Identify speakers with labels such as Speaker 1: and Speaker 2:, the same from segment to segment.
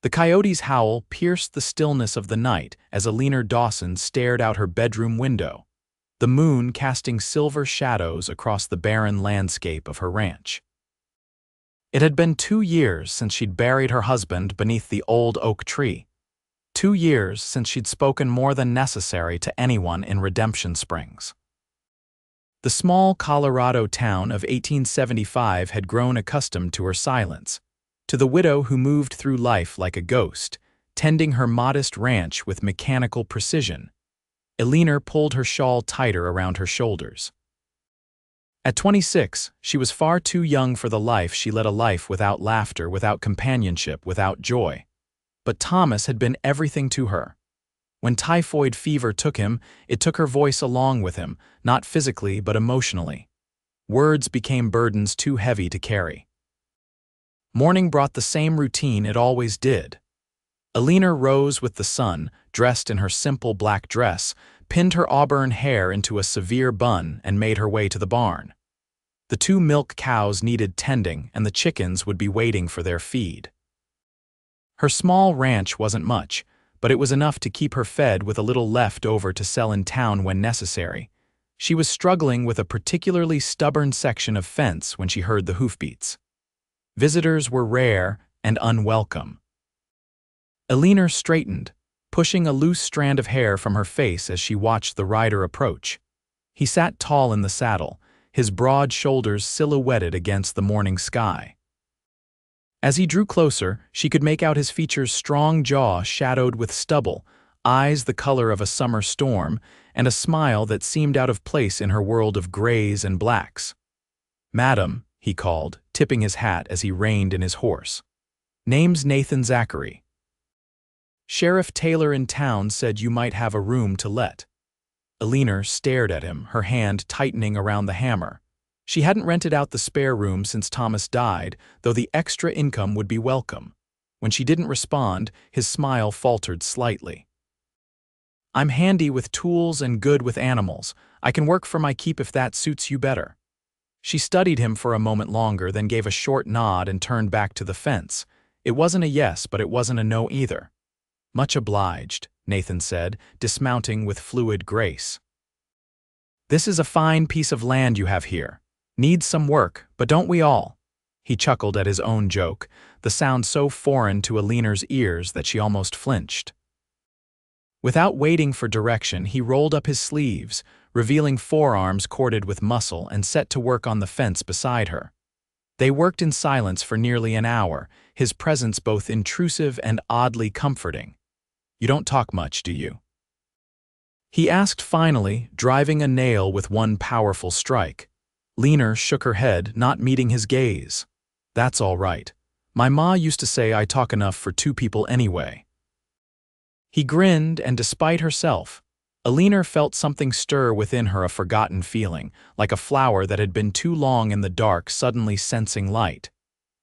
Speaker 1: The coyote's howl pierced the stillness of the night as Eleanor Dawson stared out her bedroom window, the moon casting silver shadows across the barren landscape of her ranch. It had been 2 years since she'd buried her husband beneath the old oak tree. 2 years since she'd spoken more than necessary to anyone in Redemption Springs. The small Colorado town of 1875 had grown accustomed to her silence, to the widow who moved through life like a ghost, tending her modest ranch with mechanical precision. Eleanor pulled her shawl tighter around her shoulders. At 26, she was far too young for the life she led, a life without laughter, without companionship, without joy. But Thomas had been everything to her. When typhoid fever took him, it took her voice along with him, not physically but emotionally. Words became burdens too heavy to carry. Morning brought the same routine it always did. Eleanor rose with the sun, dressed in her simple black dress, pinned her auburn hair into a severe bun, and made her way to the barn. The 2 milk cows needed tending, and the chickens would be waiting for their feed. Her small ranch wasn't much, but it was enough to keep her fed with a little left over to sell in town when necessary. She was struggling with a particularly stubborn section of fence when she heard the hoofbeats. Visitors were rare and unwelcome. Eleanor straightened, pushing a loose strand of hair from her face as she watched the rider approach. He sat tall in the saddle, his broad shoulders silhouetted against the morning sky. As he drew closer, she could make out his features' strong jaw shadowed with stubble, eyes the color of a summer storm, and a smile that seemed out of place in her world of grays and blacks. "Madam," he called, tipping his hat as he reined in his horse. "Name's Nathan Zachary. Sheriff Taylor in town said you might have a room to let." Eleanor stared at him, her hand tightening around the hammer. She hadn't rented out the spare room since Thomas died, though the extra income would be welcome. When she didn't respond, his smile faltered slightly. "I'm handy with tools and good with animals. I can work for my keep if that suits you better." She studied him for a moment longer, then gave a short nod and turned back to the fence. It wasn't a yes, but it wasn't a no either. "Much obliged," Nathan said, dismounting with fluid grace. "This is a fine piece of land you have here. Needs some work, but don't we all?" He chuckled at his own joke, the sound so foreign to Eleanor's ears that she almost flinched. Without waiting for direction, he rolled up his sleeves, revealing forearms corded with muscle, and set to work on the fence beside her. They worked in silence for nearly an hour, his presence both intrusive and oddly comforting. "You don't talk much, do you?" he asked finally, driving a nail with one powerful strike. Eleanor shook her head, not meeting his gaze. "That's all right. My ma used to say I talk enough for 2 people anyway." He grinned, and despite herself, Eleanor felt something stir within her, a forgotten feeling, like a flower that had been too long in the dark suddenly sensing light.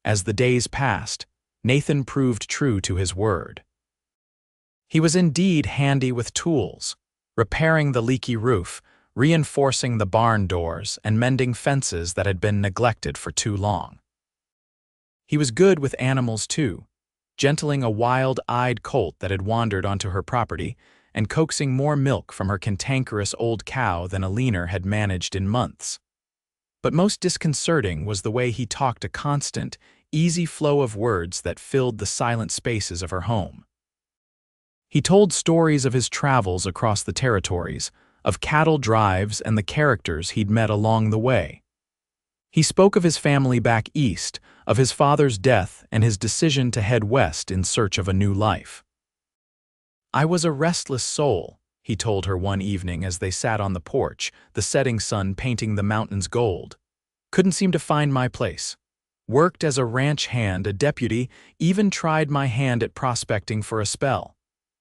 Speaker 1: As the days passed, Nathan proved true to his word. He was indeed handy with tools, repairing the leaky roof, reinforcing the barn doors, and mending fences that had been neglected for too long. He was good with animals too, gentling a wild-eyed colt that had wandered onto her property and coaxing more milk from her cantankerous old cow than Eleanor had managed in months. But most disconcerting was the way he talked, a constant, easy flow of words that filled the silent spaces of her home. He told stories of his travels across the territories, of cattle drives and the characters he'd met along the way. He spoke of his family back east, of his father's death and his decision to head west in search of a new life. "I was a restless soul," he told her one evening as they sat on the porch, the setting sun painting the mountains gold. "Couldn't seem to find my place. Worked as a ranch hand, a deputy, even tried my hand at prospecting for a spell."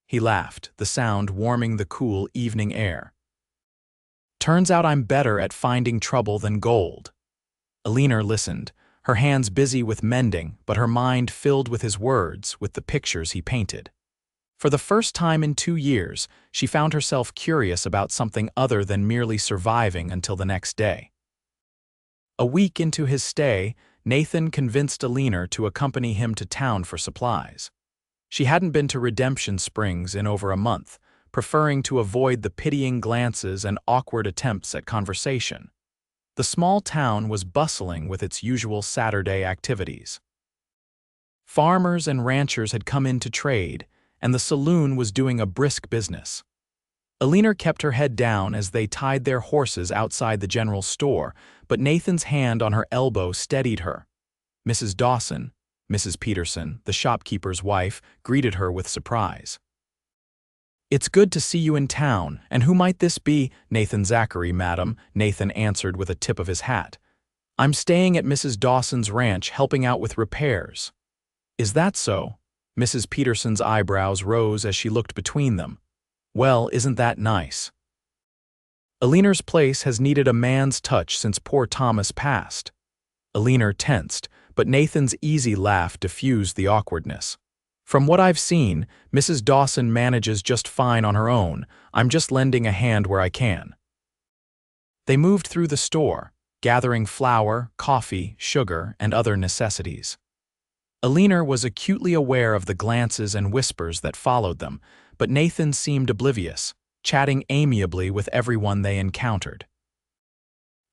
Speaker 1: He laughed, the sound warming the cool evening air. "Turns out I'm better at finding trouble than gold." Eleanor listened, her hands busy with mending, but her mind filled with his words, with the pictures he painted. For the first time in 2 years, she found herself curious about something other than merely surviving until the next day. A week into his stay, Nathan convinced Eleanor to accompany him to town for supplies. She hadn't been to Redemption Springs in over a month, preferring to avoid the pitying glances and awkward attempts at conversation. The small town was bustling with its usual Saturday activities. Farmers and ranchers had come in to trade, and the saloon was doing a brisk business. Eleanor kept her head down as they tied their horses outside the general store, but Nathan's hand on her elbow steadied her. Mrs. Dawson, Mrs. Peterson, the shopkeeper's wife, greeted her with surprise. "It's good to see you in town, and who might this be?" "Nathan Zachary, madam," Nathan answered with a tip of his hat. "I'm staying at Mrs. Dawson's ranch helping out with repairs." "Is that so?" Mrs. Peterson's eyebrows rose as she looked between them. "Well, isn't that nice?" "Eleanor's place has needed a man's touch since poor Thomas passed." Eleanor tensed, but Nathan's easy laugh diffused the awkwardness. "From what I've seen, Mrs. Dawson manages just fine on her own. I'm just lending a hand where I can." They moved through the store, gathering flour, coffee, sugar, and other necessities. Eleanor was acutely aware of the glances and whispers that followed them, but Nathan seemed oblivious, chatting amiably with everyone they encountered.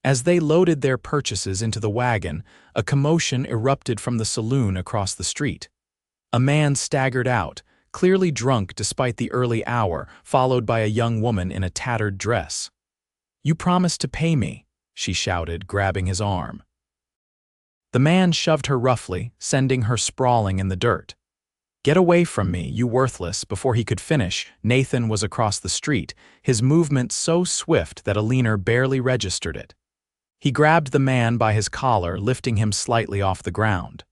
Speaker 1: As they loaded their purchases into the wagon, a commotion erupted from the saloon across the street. A man staggered out, clearly drunk despite the early hour, followed by a young woman in a tattered dress. "You promised to pay me," she shouted, grabbing his arm. The man shoved her roughly, sending her sprawling in the dirt. "Get away from me, you worthless!" Before he could finish, Nathan was across the street, his movement so swift that Eleanor barely registered it. He grabbed the man by his collar, lifting him slightly off the ground.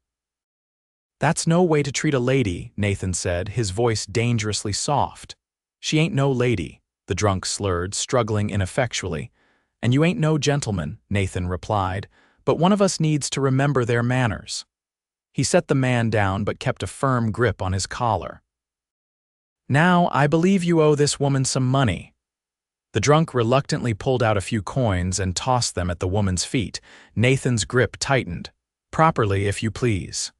Speaker 1: "That's no way to treat a lady," Nathan said, his voice dangerously soft. "She ain't no lady," the drunk slurred, struggling ineffectually. "And you ain't no gentleman," Nathan replied, "but one of us needs to remember their manners." He set the man down but kept a firm grip on his collar. "Now, I believe you owe this woman some money." The drunk reluctantly pulled out a few coins and tossed them at the woman's feet. Nathan's grip tightened. "Properly, if you please."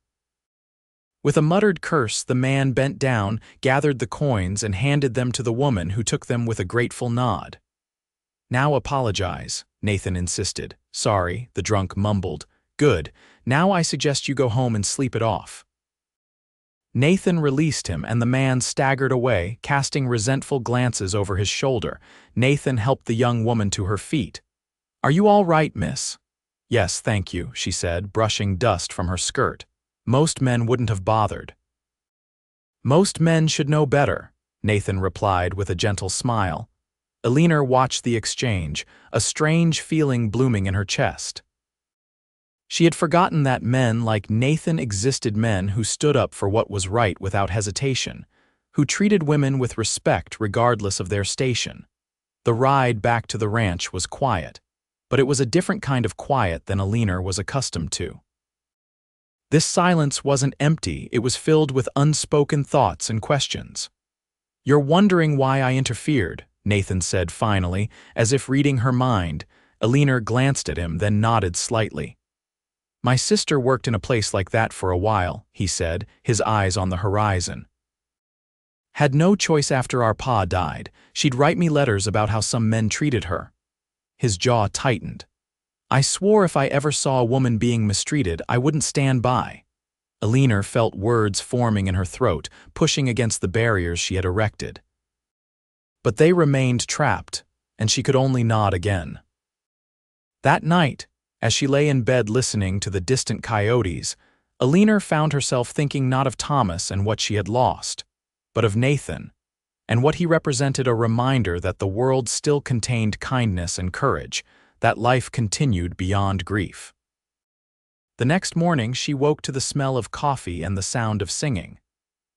Speaker 1: With a muttered curse, the man bent down, gathered the coins, and handed them to the woman, who took them with a grateful nod. "Now apologize," Nathan insisted. "Sorry," the drunk mumbled. "Good. Now I suggest you go home and sleep it off." Nathan released him, and the man staggered away, casting resentful glances over his shoulder. Nathan helped the young woman to her feet. "Are you all right, miss?" "Yes, thank you," she said, brushing dust from her skirt. "Most men wouldn't have bothered." "Most men should know better," Nathan replied with a gentle smile. Eleanor watched the exchange, a strange feeling blooming in her chest. She had forgotten that men like Nathan existed, men who stood up for what was right without hesitation, who treated women with respect regardless of their station. The ride back to the ranch was quiet, but it was a different kind of quiet than Eleanor was accustomed to. This silence wasn't empty, it was filled with unspoken thoughts and questions. "You're wondering why I interfered," Nathan said finally, as if reading her mind. Eleanor glanced at him, then nodded slightly. "My sister worked in a place like that for a while," he said, his eyes on the horizon. "Had no choice after our pa died. She'd write me letters about how some men treated her." His jaw tightened. "I swore if I ever saw a woman being mistreated, I wouldn't stand by." Eleanor felt words forming in her throat, pushing against the barriers she had erected. But they remained trapped, and she could only nod again. That night, as she lay in bed listening to the distant coyotes, Eleanor found herself thinking not of Thomas and what she had lost, but of Nathan, and what he represented, a reminder that the world still contained kindness and courage, that life continued beyond grief. The next morning she woke to the smell of coffee and the sound of singing.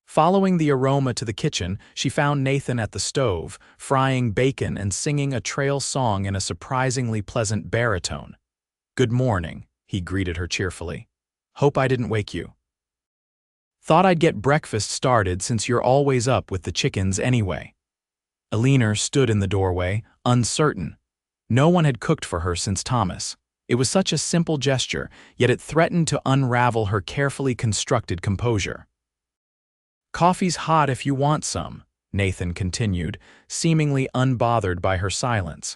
Speaker 1: Following the aroma to the kitchen, she found Nathan at the stove, frying bacon and singing a trail song in a surprisingly pleasant baritone. "Good morning," he greeted her cheerfully. "Hope I didn't wake you." "Thought I'd get breakfast started since you're always up with the chickens anyway." Eleanor stood in the doorway, uncertain. No one had cooked for her since Thomas. It was such a simple gesture, yet it threatened to unravel her carefully constructed composure. Coffee's hot if you want some, Nathan continued, seemingly unbothered by her silence.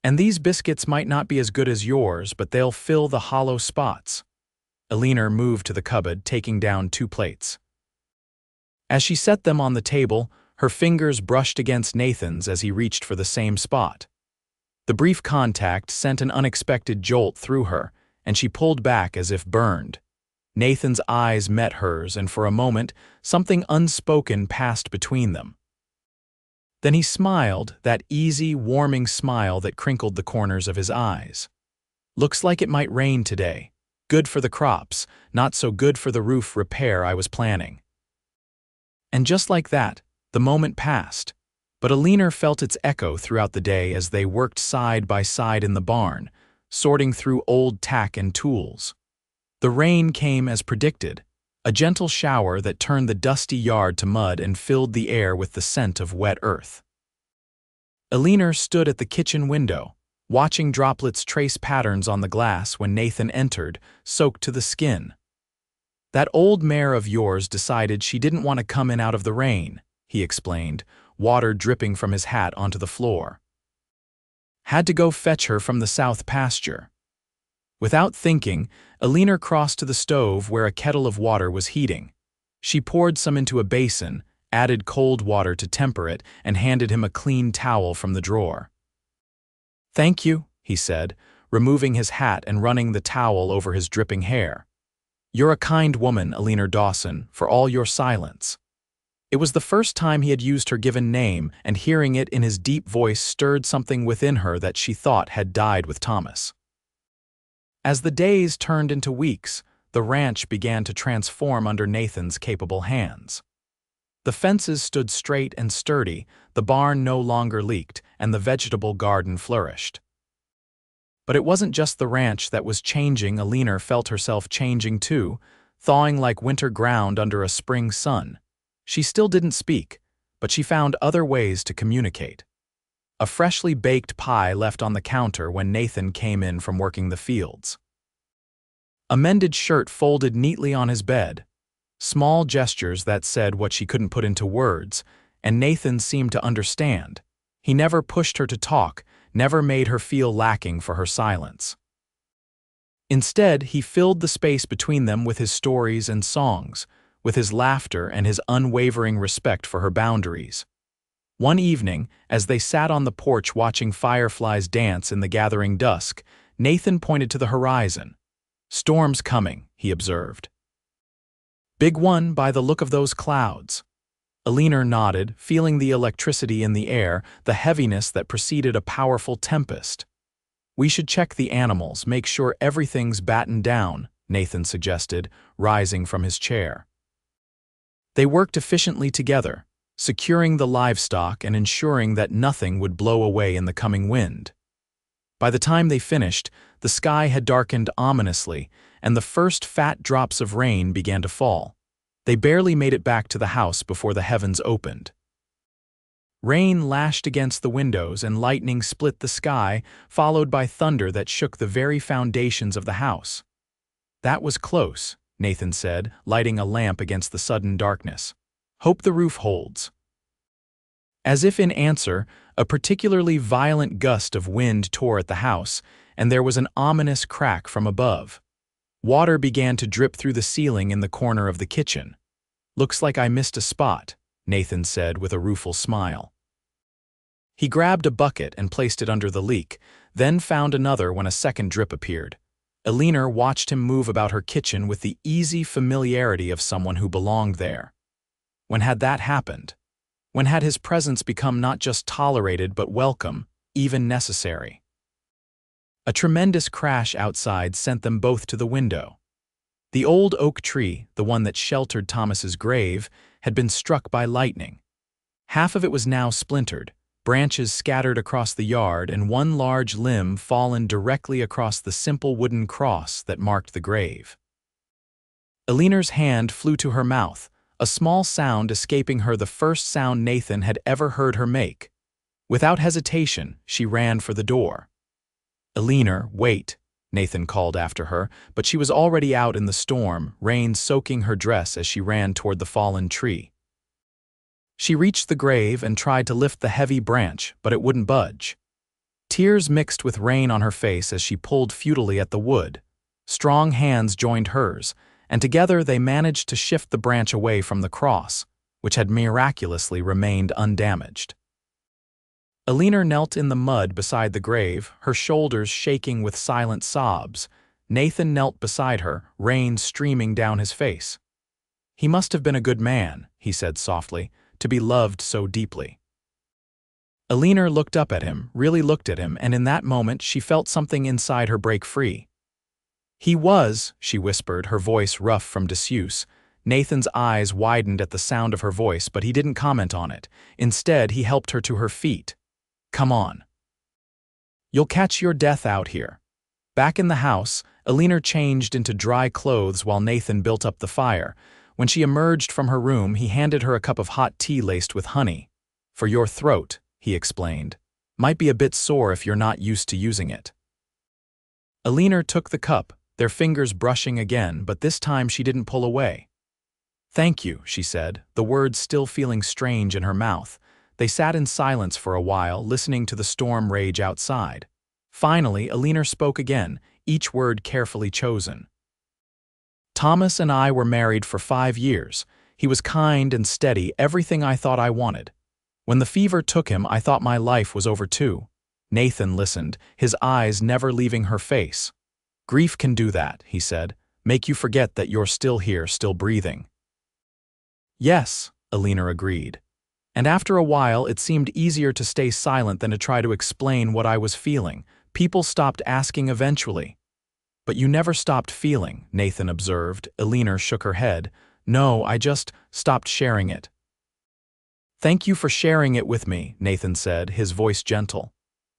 Speaker 1: And these biscuits might not be as good as yours, but they'll fill the hollow spots. Eleanor moved to the cupboard, taking down 2 plates. As she set them on the table, her fingers brushed against Nathan's as he reached for the same spot. The brief contact sent an unexpected jolt through her, and she pulled back as if burned. Nathan's eyes met hers, and for a moment, something unspoken passed between them. Then he smiled, that easy, warming smile that crinkled the corners of his eyes. Looks like it might rain today. Good for the crops, not so good for the roof repair I was planning. And just like that, the moment passed, but Eleanor felt its echo throughout the day as they worked side by side in the barn, sorting through old tack and tools. The rain came as predicted, a gentle shower that turned the dusty yard to mud and filled the air with the scent of wet earth. Eleanor stood at the kitchen window, watching droplets trace patterns on the glass when Nathan entered, soaked to the skin. "That old mare of yours decided she didn't want to come in out of the rain," he explained, water dripping from his hat onto the floor. "Had to go fetch her from the south pasture." Without thinking, Eleanor crossed to the stove where a kettle of water was heating. She poured some into a basin, added cold water to temper it, and handed him a clean towel from the drawer. "Thank you," he said, removing his hat and running the towel over his dripping hair. "You're a kind woman, Eleanor Dawson, for all your silence." It was the first time he had used her given name, and hearing it in his deep voice stirred something within her that she thought had died with Thomas. As the days turned into weeks, the ranch began to transform under Nathan's capable hands. The fences stood straight and sturdy, the barn no longer leaked, and the vegetable garden flourished. But it wasn't just the ranch that was changing. Eleanor felt herself changing too, thawing like winter ground under a spring sun. She still didn't speak, but she found other ways to communicate. A freshly baked pie left on the counter when Nathan came in from working the fields. A mended shirt folded neatly on his bed. Small gestures that said what she couldn't put into words, and Nathan seemed to understand. He never pushed her to talk, never made her feel lacking for her silence. Instead, he filled the space between them with his stories and songs, with his laughter and his unwavering respect for her boundaries. One evening, as they sat on the porch watching fireflies dance in the gathering dusk, Nathan pointed to the horizon. "Storm's coming," he observed. "Big one by the look of those clouds." Eleanor nodded, feeling the electricity in the air, the heaviness that preceded a powerful tempest. "We should check the animals, make sure everything's battened down," Nathan suggested, rising from his chair. They worked efficiently together, securing the livestock and ensuring that nothing would blow away in the coming wind. By the time they finished, the sky had darkened ominously, and the first fat drops of rain began to fall. They barely made it back to the house before the heavens opened. Rain lashed against the windows and lightning split the sky, followed by thunder that shook the very foundations of the house. "That was close," Nathan said, lighting a lamp against the sudden darkness. "Hope the roof holds." As if in answer, a particularly violent gust of wind tore at the house, and there was an ominous crack from above. Water began to drip through the ceiling in the corner of the kitchen. "Looks like I missed a spot," Nathan said with a rueful smile. He grabbed a bucket and placed it under the leak, then found another when a second drip appeared. Eleanor watched him move about her kitchen with the easy familiarity of someone who belonged there. When had that happened? When had his presence become not just tolerated but welcome, even necessary? A tremendous crash outside sent them both to the window. The old oak tree, the one that sheltered Thomas's grave, had been struck by lightning. Half of it was now splintered, branches scattered across the yard and one large limb fallen directly across the simple wooden cross that marked the grave. Eleanor's hand flew to her mouth, a small sound escaping her, the first sound Nathan had ever heard her make. Without hesitation, she ran for the door. "Eleanor, wait," Nathan called after her, but she was already out in the storm, rain soaking her dress as she ran toward the fallen tree. She reached the grave and tried to lift the heavy branch, but it wouldn't budge. Tears mixed with rain on her face as she pulled futilely at the wood. Strong hands joined hers, and together they managed to shift the branch away from the cross, which had miraculously remained undamaged. Eleanor knelt in the mud beside the grave, her shoulders shaking with silent sobs. Nathan knelt beside her, rain streaming down his face. "He must have been a good man," he said softly, "to be loved so deeply." Eleanor looked up at him, really looked at him, and in that moment she felt something inside her break free. "He was," she whispered, her voice rough from disuse. Nathan's eyes widened at the sound of her voice, but he didn't comment on it. Instead, he helped her to her feet. "Come on. You'll catch your death out here." Back in the house, Eleanor changed into dry clothes while Nathan built up the fire. When she emerged from her room, he handed her a cup of hot tea laced with honey. "For your throat," he explained. "Might be a bit sore if you're not used to using it." Eleanor took the cup, their fingers brushing again, but this time she didn't pull away. "Thank you," she said, the words still feeling strange in her mouth. They sat in silence for a while, listening to the storm rage outside. Finally, Eleanor spoke again, each word carefully chosen. "Thomas and I were married for 5 years. He was kind and steady, everything I thought I wanted. When the fever took him, I thought my life was over too." Nathan listened, his eyes never leaving her face. "Grief can do that," he said, "make you forget that you're still here, still breathing." "Yes," Eleanor agreed. "And after a while, it seemed easier to stay silent than to try to explain what I was feeling. People stopped asking eventually." "But you never stopped feeling," Nathan observed. Eleanor shook her head. "No, I just stopped sharing it." "Thank you for sharing it with me," Nathan said, his voice gentle.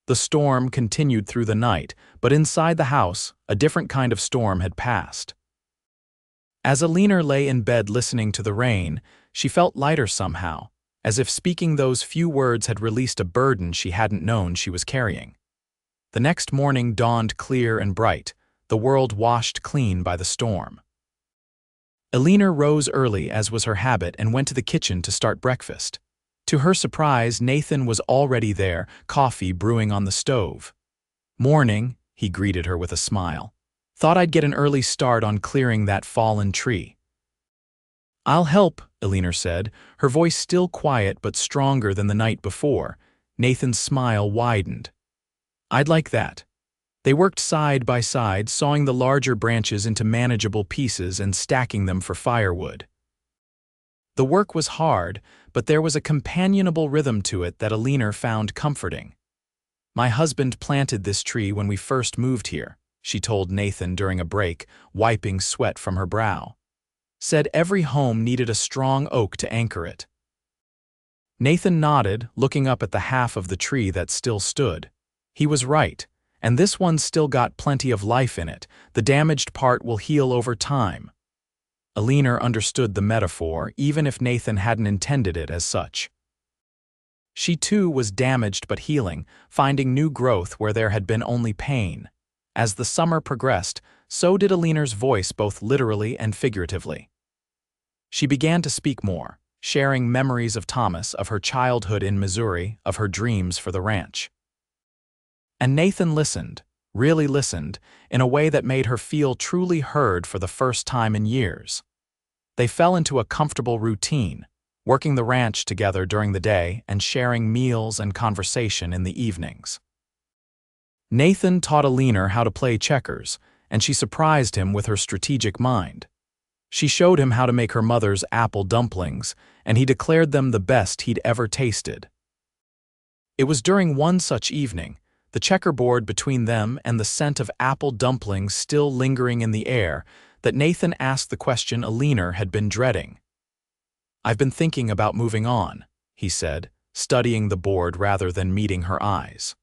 Speaker 1: The storm continued through the night, but inside the house, a different kind of storm had passed. As Eleanor lay in bed listening to the rain, she felt lighter somehow, as if speaking those few words had released a burden she hadn't known she was carrying. The next morning dawned clear and bright, the world washed clean by the storm. Eleanor rose early, as was her habit, and went to the kitchen to start breakfast. To her surprise, Nathan was already there, coffee brewing on the stove. "Morning," he greeted her with a smile. "Thought I'd get an early start on clearing that fallen tree." "I'll help," Eleanor said, her voice still quiet but stronger than the night before. Nathan's smile widened. "I'd like that." They worked side by side, sawing the larger branches into manageable pieces and stacking them for firewood. The work was hard, but there was a companionable rhythm to it that Eleanor found comforting. "My husband planted this tree when we first moved here," she told Nathan during a break, wiping sweat from her brow. "Said every home needed a strong oak to anchor it." Nathan nodded, looking up at the half of the tree that still stood. He was right, and this one's still got plenty of life in it. The damaged part will heal over time. Eleanor understood the metaphor, even if Nathan hadn't intended it as such. She too was damaged but healing, finding new growth where there had been only pain. As the summer progressed, so did Eleanor's voice, both literally and figuratively. She began to speak more, sharing memories of Thomas, of her childhood in Missouri, of her dreams for the ranch. And Nathan listened, really listened, in a way that made her feel truly heard for the first time in years. They fell into a comfortable routine, working the ranch together during the day and sharing meals and conversation in the evenings. Nathan taught Eleanor how to play checkers, and she surprised him with her strategic mind. She showed him how to make her mother's apple dumplings, and he declared them the best he'd ever tasted. It was during one such evening, the checkerboard between them and the scent of apple dumplings still lingering in the air, that Nathan asked the question Eleanor had been dreading. "I've been thinking about moving on," he said, studying the board rather than meeting her eyes.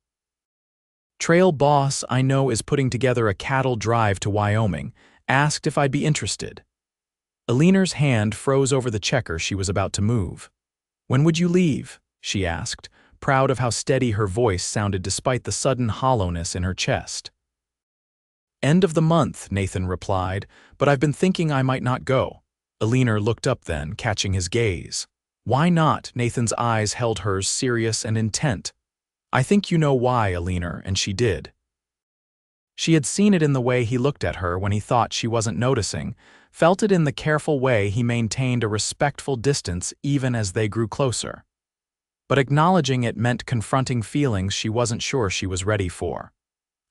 Speaker 1: "Trail boss I know is putting together a cattle drive to Wyoming, asked if I'd be interested." Eleanor's hand froze over the checker she was about to move. "When would you leave?" she asked, proud of how steady her voice sounded despite the sudden hollowness in her chest. "End of the month," Nathan replied, "but I've been thinking I might not go." Eleanor looked up then, catching his gaze. Why not? Nathan's eyes held hers, serious and intent. I think you know why, Eleanor, and she did. She had seen it in the way he looked at her when he thought she wasn't noticing, felt it in the careful way he maintained a respectful distance even as they grew closer. But acknowledging it meant confronting feelings she wasn't sure she was ready for.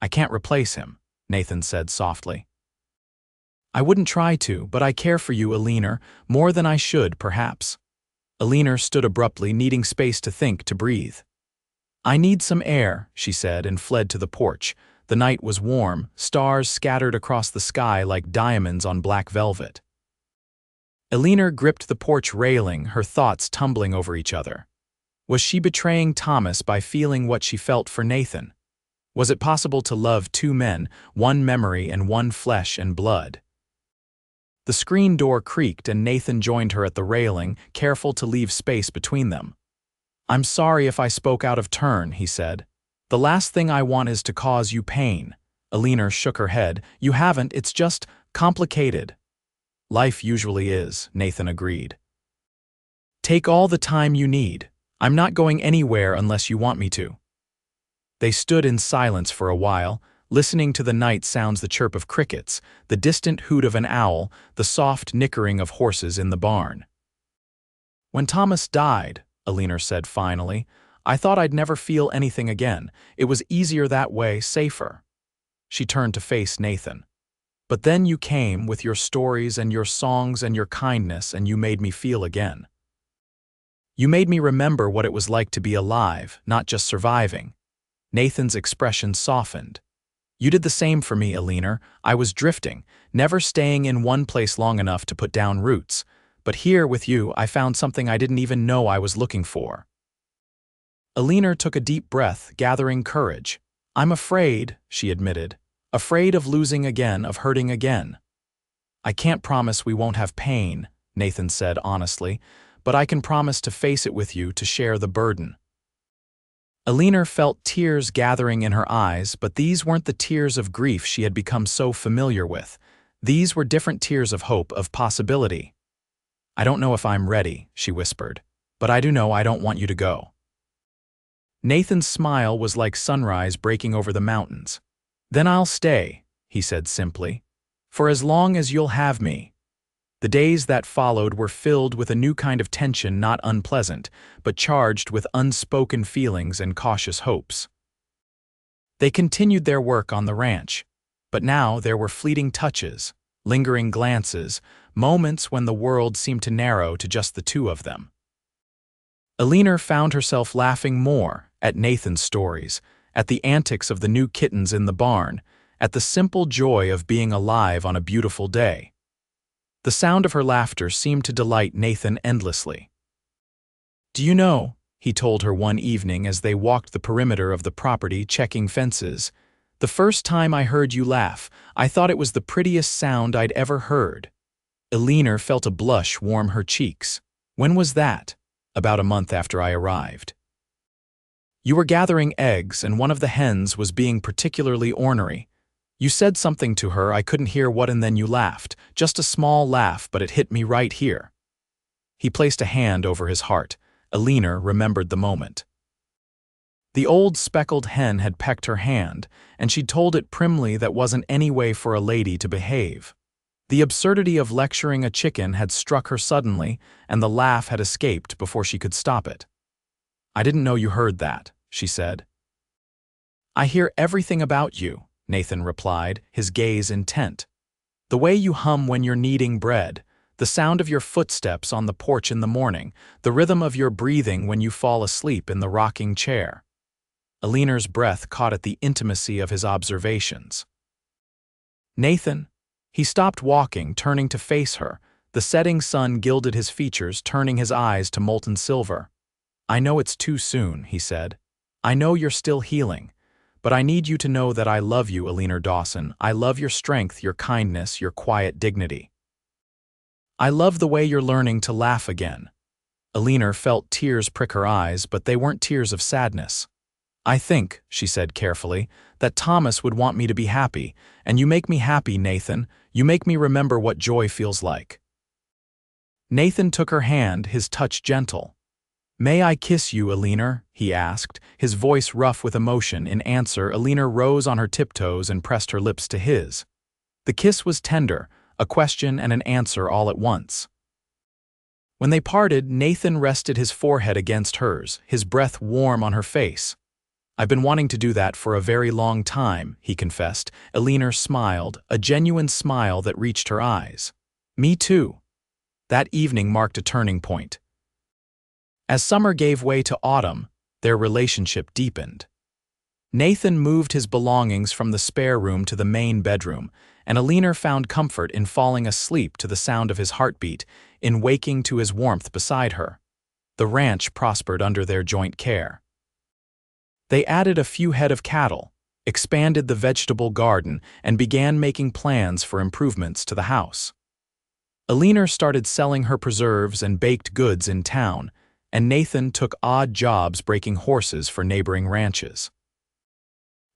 Speaker 1: I can't replace him, Nathan said softly. I wouldn't try to, but I care for you, Eleanor, more than I should, perhaps. Eleanor stood abruptly, needing space to think, to breathe. I need some air, she said, and fled to the porch. The night was warm, stars scattered across the sky like diamonds on black velvet. Eleanor gripped the porch railing, her thoughts tumbling over each other. Was she betraying Thomas by feeling what she felt for Nathan? Was it possible to love two men, one memory and one flesh and blood? The screen door creaked and Nathan joined her at the railing, careful to leave space between them. I'm sorry if I spoke out of turn, he said. The last thing I want is to cause you pain. Eleanor shook her head. You haven't, it's just complicated. Life usually is, Nathan agreed. Take all the time you need. I'm not going anywhere unless you want me to. They stood in silence for a while, listening to the night sounds, the chirp of crickets, the distant hoot of an owl, the soft nickering of horses in the barn. When Thomas died, Eleanor said finally, I thought I'd never feel anything again. It was easier that way, safer. She turned to face Nathan. But then you came with your stories and your songs and your kindness, and you made me feel again. You made me remember what it was like to be alive, not just surviving. Nathan's expression softened. You did the same for me, Eleanor. I was drifting, never staying in one place long enough to put down roots. But here with you, I found something I didn't even know I was looking for. Eleanor took a deep breath, gathering courage. I'm afraid, she admitted. Afraid of losing again, of hurting again. I can't promise we won't have pain, Nathan said honestly, but I can promise to face it with you, to share the burden. Eleanor felt tears gathering in her eyes, but these weren't the tears of grief she had become so familiar with. These were different tears of hope, of possibility. I don't know if I'm ready, she whispered, but I do know I don't want you to go. Nathan's smile was like sunrise breaking over the mountains. Then I'll stay, he said simply, for as long as you'll have me. The days that followed were filled with a new kind of tension, not unpleasant, but charged with unspoken feelings and cautious hopes. They continued their work on the ranch, but now there were fleeting touches, lingering glances, moments when the world seemed to narrow to just the two of them. Eleanor found herself laughing more at Nathan's stories, at the antics of the new kittens in the barn, at the simple joy of being alive on a beautiful day. The sound of her laughter seemed to delight Nathan endlessly. Do you know, he told her one evening as they walked the perimeter of the property checking fences, the first time I heard you laugh, I thought it was the prettiest sound I'd ever heard. Eleanor felt a blush warm her cheeks. When was that? About a month after I arrived. You were gathering eggs and one of the hens was being particularly ornery. You said something to her, I couldn't hear what, and then you laughed. Just a small laugh, but it hit me right here. He placed a hand over his heart. Eleanor remembered the moment. The old speckled hen had pecked her hand, and she'd told it primly that wasn't any way for a lady to behave. The absurdity of lecturing a chicken had struck her suddenly, and the laugh had escaped before she could stop it. I didn't know you heard that, she said. I hear everything about you, Nathan replied, his gaze intent. The way you hum when you're kneading bread, the sound of your footsteps on the porch in the morning, the rhythm of your breathing when you fall asleep in the rocking chair. Eleanor's breath caught at the intimacy of his observations. Nathan. He stopped walking, turning to face her. The setting sun gilded his features, turning his eyes to molten silver. I know it's too soon, he said. I know you're still healing. But I need you to know that I love you, Eleanor Dawson. I love your strength, your kindness, your quiet dignity. I love the way you're learning to laugh again. Eleanor felt tears prick her eyes, but they weren't tears of sadness. I think, she said carefully, that Thomas would want me to be happy, and you make me happy, Nathan. You make me remember what joy feels like. Nathan took her hand, his touch gentle. "May I kiss you, Eleanor?" he asked, his voice rough with emotion. In answer, Eleanor rose on her tiptoes and pressed her lips to his. The kiss was tender, a question and an answer all at once. When they parted, Nathan rested his forehead against hers, his breath warm on her face. "I've been wanting to do that for a very long time," he confessed. Eleanor smiled, a genuine smile that reached her eyes. "Me too." That evening marked a turning point. As summer gave way to autumn, their relationship deepened. Nathan moved his belongings from the spare room to the main bedroom, and Eleanor found comfort in falling asleep to the sound of his heartbeat, in waking to his warmth beside her. The ranch prospered under their joint care. They added a few head of cattle, expanded the vegetable garden, and began making plans for improvements to the house. Eleanor started selling her preserves and baked goods in town, and Nathan took odd jobs breaking horses for neighboring ranches.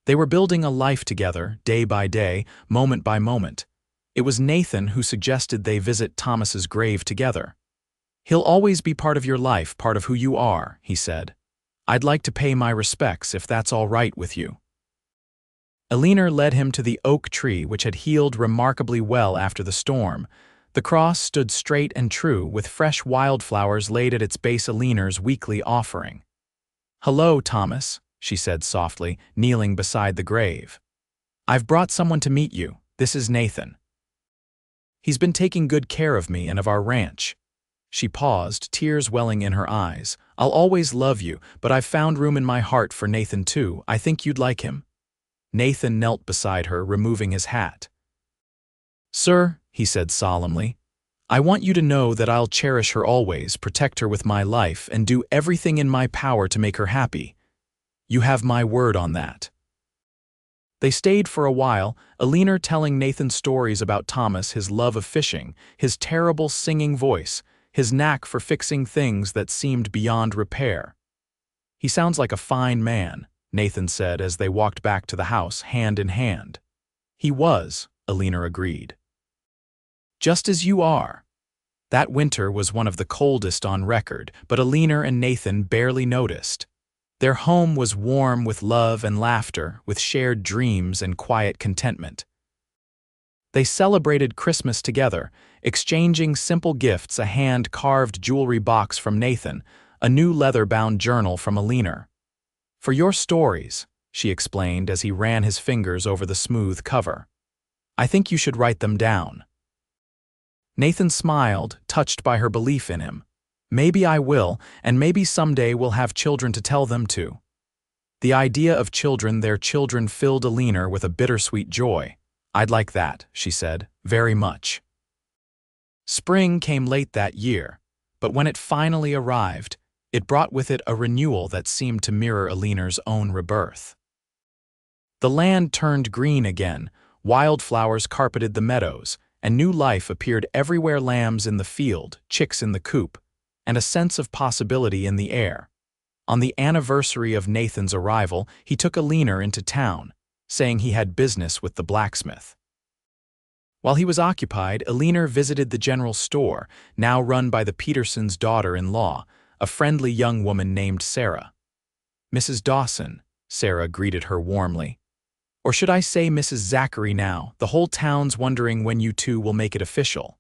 Speaker 1: They were building a life together, day by day, moment by moment. It was Nathan who suggested they visit Thomas's grave together. "He'll always be part of your life, part of who you are," he said. "I'd like to pay my respects if that's all right with you." Eleanor led him to the oak tree which had healed remarkably well after the storm. The cross stood straight and true, with fresh wildflowers laid at its base, Eleanor's weekly offering. "Hello, Thomas," she said softly, kneeling beside the grave. "I've brought someone to meet you. This is Nathan. He's been taking good care of me and of our ranch." She paused, tears welling in her eyes. "I'll always love you, but I've found room in my heart for Nathan too. I think you'd like him." Nathan knelt beside her, removing his hat. "Sir," he said solemnly, "I want you to know that I'll cherish her always, protect her with my life, and do everything in my power to make her happy. You have my word on that." They stayed for a while, Eleanor telling Nathan stories about Thomas, his love of fishing, his terrible singing voice, his knack for fixing things that seemed beyond repair. "He sounds like a fine man," Nathan said as they walked back to the house, hand in hand. "He was," Eleanor agreed. "Just as you are." That winter was one of the coldest on record, but Eleanor and Nathan barely noticed. Their home was warm with love and laughter, with shared dreams and quiet contentment. They celebrated Christmas together, exchanging simple gifts: a hand-carved jewelry box from Nathan, a new leather-bound journal from Eleanor. "For your stories," she explained as he ran his fingers over the smooth cover. "I think you should write them down." Nathan smiled, touched by her belief in him. "Maybe I will, and maybe someday we'll have children to tell them to." The idea of children, their children, filled Eleanor with a bittersweet joy. "I'd like that," she said, "very much." Spring came late that year, but when it finally arrived, it brought with it a renewal that seemed to mirror Eleanor's own rebirth. The land turned green again, wildflowers carpeted the meadows, and new life appeared everywhere: lambs in the field, chicks in the coop, and a sense of possibility in the air. On the anniversary of Nathan's arrival, he took Eleanor into town, saying he had business with the blacksmith. While he was occupied, Eleanor visited the general store, now run by the Petersons' daughter-in-law, a friendly young woman named Sarah. "Mrs. Dawson," Sarah greeted her warmly. "Or should I say Mrs. Zachary now? The whole town's wondering when you two will make it official."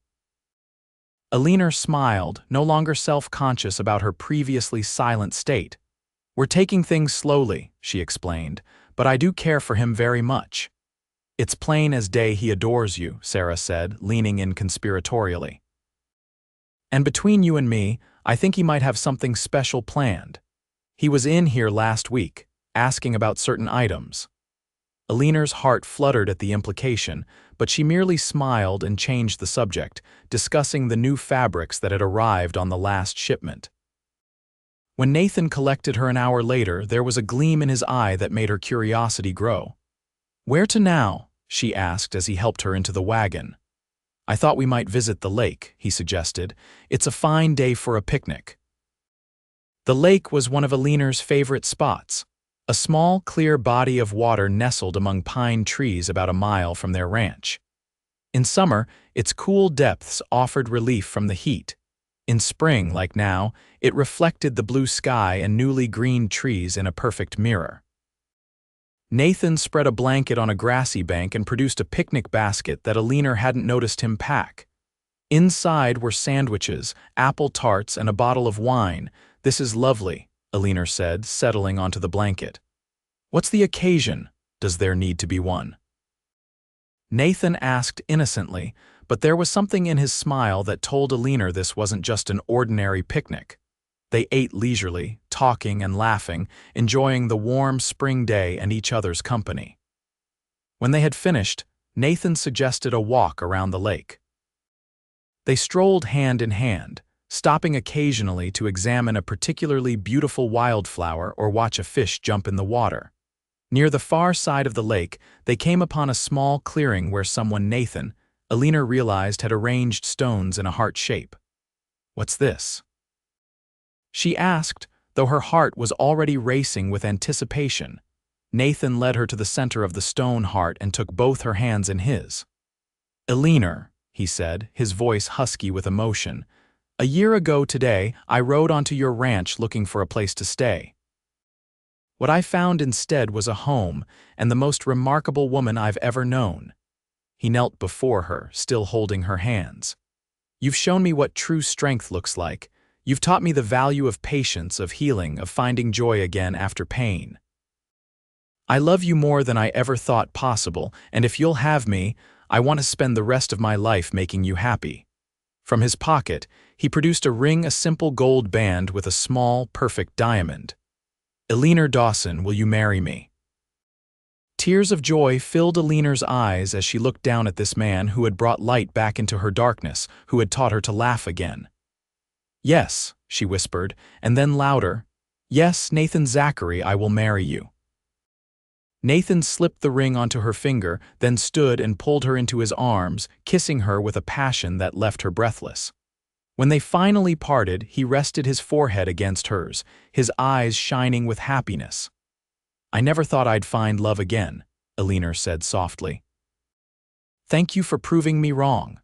Speaker 1: Eleanor smiled, no longer self-conscious about her previously silent state. "We're taking things slowly," she explained, "but I do care for him very much." "It's plain as day he adores you," Sarah said, leaning in conspiratorially. "And between you and me, I think he might have something special planned. He was in here last week, asking about certain items." Eleanor's heart fluttered at the implication, but she merely smiled and changed the subject, discussing the new fabrics that had arrived on the last shipment. When Nathan collected her an hour later, there was a gleam in his eye that made her curiosity grow. "Where to now?" she asked as he helped her into the wagon. "I thought we might visit the lake," he suggested. "It's a fine day for a picnic." The lake was one of Eleanor's favorite spots, a small, clear body of water nestled among pine trees about a mile from their ranch. In summer, its cool depths offered relief from the heat, In spring, like now, it reflected the blue sky and newly green trees in a perfect mirror. Nathan spread a blanket on a grassy bank and produced a picnic basket that Eleanor hadn't noticed him pack. Inside were sandwiches, apple tarts, and a bottle of wine. "This is lovely," Eleanor said, settling onto the blanket. "What's the occasion? Does there need to be one?" Nathan asked innocently, but there was something in his smile that told Eleanor this wasn't just an ordinary picnic. They ate leisurely, talking and laughing, enjoying the warm spring day and each other's company. When they had finished, Nathan suggested a walk around the lake. They strolled hand in hand, stopping occasionally to examine a particularly beautiful wildflower or watch a fish jump in the water. Near the far side of the lake, they came upon a small clearing where Nathan, Eleanor realized, had arranged stones in a heart shape. "What's this?" she asked, though her heart was already racing with anticipation. Nathan led her to the center of the stone heart and took both her hands in his. "Eleanor," he said, his voice husky with emotion, "a year ago today, I rode onto your ranch looking for a place to stay. What I found instead was a home, and the most remarkable woman I've ever known." He knelt before her, still holding her hands. "You've shown me what true strength looks like. You've taught me the value of patience, of healing, of finding joy again after pain. I love you more than I ever thought possible, and if you'll have me, I want to spend the rest of my life making you happy." From his pocket, he produced a ring, a simple gold band with a small, perfect diamond. "Eleanor Dawson, will you marry me?" Tears of joy filled Eleanor's eyes as she looked down at this man who had brought light back into her darkness, who had taught her to laugh again. "Yes," she whispered, and then louder, "Yes, Nathan Zachary, I will marry you." Nathan slipped the ring onto her finger, then stood and pulled her into his arms, kissing her with a passion that left her breathless. When they finally parted, he rested his forehead against hers, his eyes shining with happiness. "I never thought I'd find love again," Eleanor said softly. "Thank you for proving me wrong."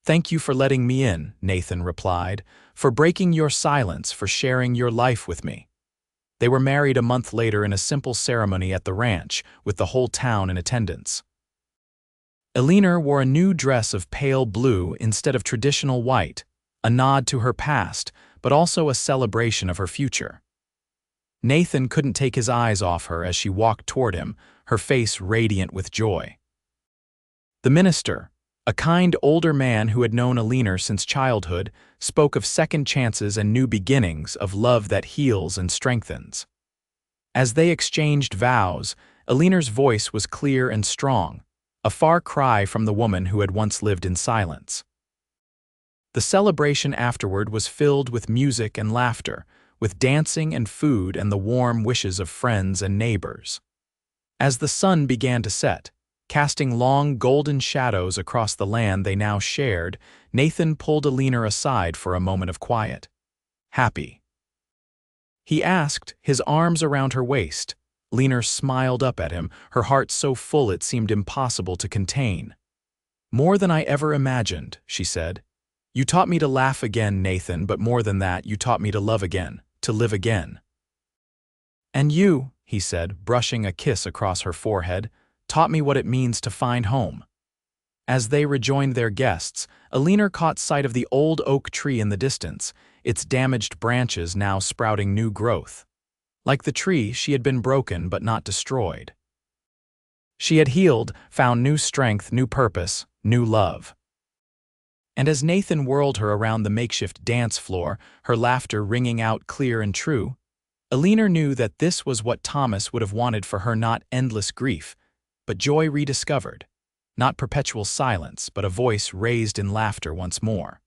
Speaker 1: "Thank you for letting me in," Nathan replied, "for breaking your silence, for sharing your life with me." They were married a month later in a simple ceremony at the ranch, with the whole town in attendance. Eleanor wore a new dress of pale blue instead of traditional white, a nod to her past, but also a celebration of her future. Nathan couldn't take his eyes off her as she walked toward him, her face radiant with joy. The minister, a kind older man who had known Eleanor since childhood, spoke of second chances and new beginnings, of love that heals and strengthens. As they exchanged vows, Eleanor's voice was clear and strong, a far cry from the woman who had once lived in silence. The celebration afterward was filled with music and laughter, with dancing and food and the warm wishes of friends and neighbors. As the sun began to set, casting long golden shadows across the land they now shared, Nathan pulled Eleanor aside for a moment of quiet. "Happy?" he asked, his arms around her waist. Eleanor smiled up at him, her heart so full it seemed impossible to contain. "More than I ever imagined," she said. "You taught me to laugh again, Nathan, but more than that, you taught me to love again, to live again." "And you," he said, brushing a kiss across her forehead, "taught me what it means to find home." As they rejoined their guests, Eleanor caught sight of the old oak tree in the distance, its damaged branches now sprouting new growth. Like the tree, she had been broken but not destroyed. She had healed, found new strength, new purpose, new love. And as Nathan whirled her around the makeshift dance floor, her laughter ringing out clear and true, Eleanor knew that this was what Thomas would have wanted for her: not endless grief, but joy rediscovered, not perpetual silence, but a voice raised in laughter once more.